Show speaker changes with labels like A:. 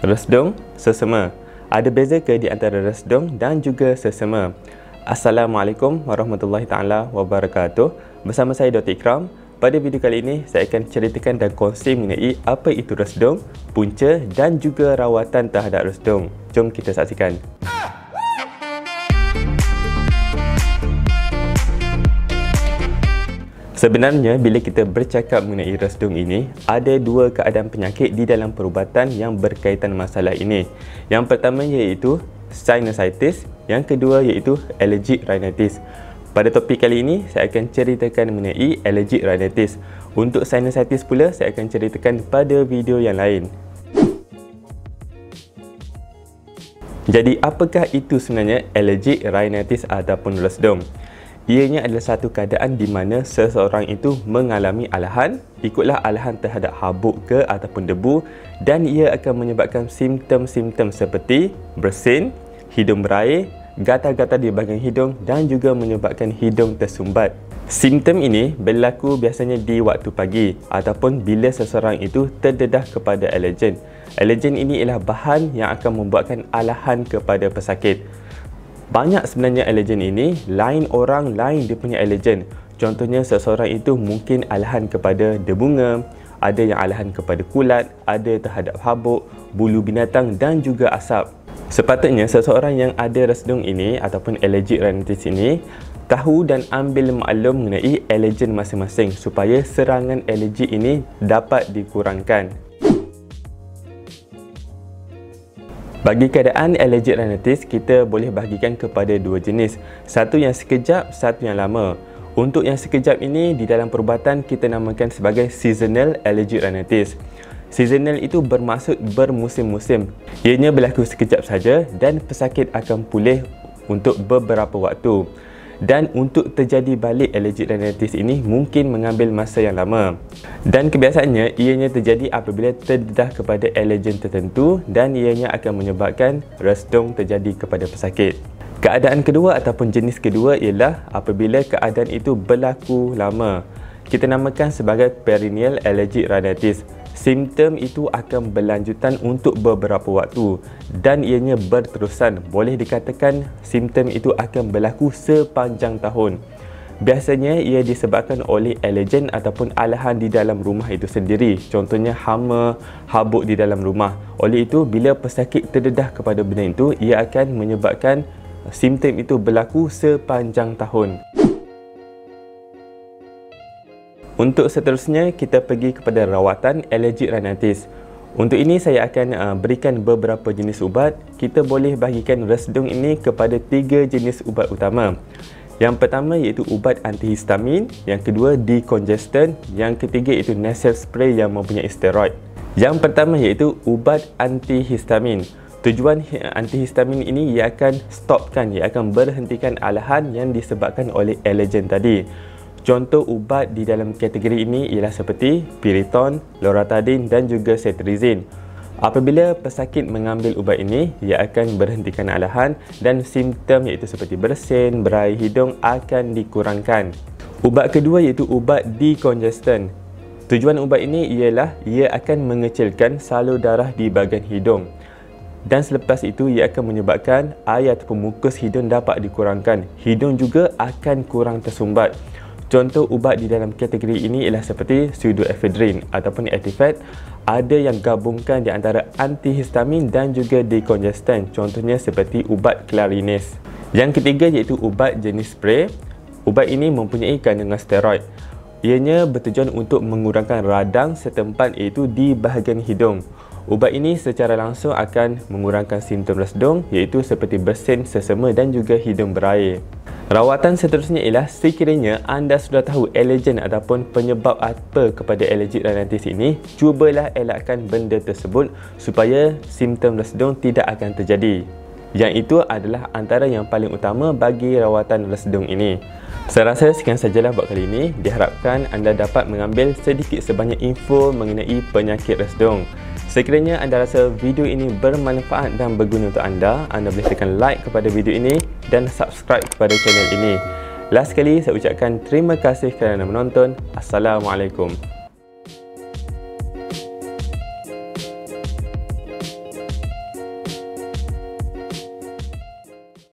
A: Resdung, sesama. Ada beza ke di antara resdung dan juga sesama? Assalamualaikum warahmatullahi taala wabarakatuh. Bersama saya Dr. Ikram. Pada video kali ini, saya akan ceritakan dan kongsi mengenai apa itu resdung, punca dan juga rawatan terhadap resdung. Jom kita saksikan. Sebenarnya, bila kita bercakap mengenai resdung ini, ada dua keadaan penyakit di dalam perubatan yang berkaitan masalah ini. Yang pertama iaitu sinusitis, yang kedua iaitu allergic rhinitis. Pada topik kali ini, saya akan ceritakan mengenai allergic rhinitis. Untuk sinusitis pula, saya akan ceritakan pada video yang lain. Jadi, apakah itu sebenarnya allergic rhinitis ataupun resdung? Ianya adalah satu keadaan di mana seseorang itu mengalami alahan, ikutlah alahan terhadap habuk ke ataupun debu, dan ia akan menyebabkan simptom-simptom seperti bersin, hidung berair, gatal-gatal di bahagian hidung dan juga menyebabkan hidung tersumbat. Simptom ini berlaku biasanya di waktu pagi ataupun bila seseorang itu terdedah kepada alergen. Alergen ini ialah bahan yang akan membuatkan alahan kepada pesakit. Banyak sebenarnya alergen ini, lain orang lain dia punya alergen. Contohnya seseorang itu mungkin alahan kepada debunga, ada yang alahan kepada kulat, ada terhadap habuk, bulu binatang dan juga asap. Sepatutnya seseorang yang ada resdung ini ataupun allergic rhinitis ini tahu dan ambil maklum mengenai alergen masing-masing supaya serangan alergi ini dapat dikurangkan. Bagi keadaan allergic rhinitis, kita boleh bahagikan kepada dua jenis. Satu yang sekejap, satu yang lama. Untuk yang sekejap ini, di dalam perubatan kita namakan sebagai seasonal allergic rhinitis. Seasonal itu bermaksud bermusim-musim. Ianya berlaku sekejap saja dan pesakit akan pulih untuk beberapa waktu. Dan untuk terjadi balik allergic rhinitis ini mungkin mengambil masa yang lama. Dan kebiasaannya ianya terjadi apabila terdedah kepada alergen tertentu dan ianya akan menyebabkan resdung terjadi kepada pesakit. Keadaan kedua ataupun jenis kedua ialah apabila keadaan itu berlaku lama. Kita namakan sebagai perennial allergic rhinitis. Simptom itu akan berlanjutan untuk beberapa waktu dan ianya berterusan. Boleh dikatakan simptom itu akan berlaku sepanjang tahun. Biasanya ia disebabkan oleh alergen ataupun alahan di dalam rumah itu sendiri. Contohnya hama, habuk di dalam rumah. Oleh itu, bila pesakit terdedah kepada benda itu, ia akan menyebabkan simptom itu berlaku sepanjang tahun. Untuk seterusnya, kita pergi kepada rawatan allergic rhinitis. Untuk ini, saya akan berikan beberapa jenis ubat. Kita boleh bahagikan resdung ini kepada 3 jenis ubat utama. Yang pertama iaitu ubat antihistamin, yang kedua decongestant, yang ketiga iaitu nasal spray yang mempunyai steroid. Yang pertama iaitu ubat antihistamin. Tujuan antihistamin ini ia akan stopkan, ia akan berhentikan alahan yang disebabkan oleh alergen tadi. Contoh ubat di dalam kategori ini ialah seperti Piriton, Loratadine dan juga Cetirizine. Apabila pesakit mengambil ubat ini, ia akan berhentikan alahan dan simptom iaitu seperti bersin, berair hidung akan dikurangkan. Ubat kedua iaitu ubat decongestant. Tujuan ubat ini ialah ia akan mengecilkan salur darah di bahagian hidung. Dan selepas itu, ia akan menyebabkan air ataupun mukus hidung dapat dikurangkan. Hidung juga akan kurang tersumbat. Contoh ubat di dalam kategori ini ialah seperti pseudoephedrine ataupun Etifed. Ada yang gabungkan di antara antihistamin dan juga decongestant. Contohnya seperti ubat Clarinet. Yang ketiga iaitu ubat jenis spray. Ubat ini mempunyai kandungan steroid. Ianya bertujuan untuk mengurangkan radang setempat iaitu di bahagian hidung. Ubat ini secara langsung akan mengurangkan simptom resdung iaitu seperti bersin, sesama dan juga hidung berair. Rawatan seterusnya ialah sekiranya anda sudah tahu alergen ataupun penyebab apa kepada allergic rhinitis ini, cubalah elakkan benda tersebut supaya simptom resdung tidak akan terjadi. Yang itu adalah antara yang paling utama bagi rawatan resdung ini. Saya rasa sekian sajalah buat kali ini. Diharapkan anda dapat mengambil sedikit sebanyak info mengenai penyakit resdung. Sekiranya anda rasa video ini bermanfaat dan berguna untuk anda boleh tekan like kepada video ini dan subscribe kepada channel ini. Last sekali, saya ucapkan terima kasih kerana menonton. Assalamualaikum.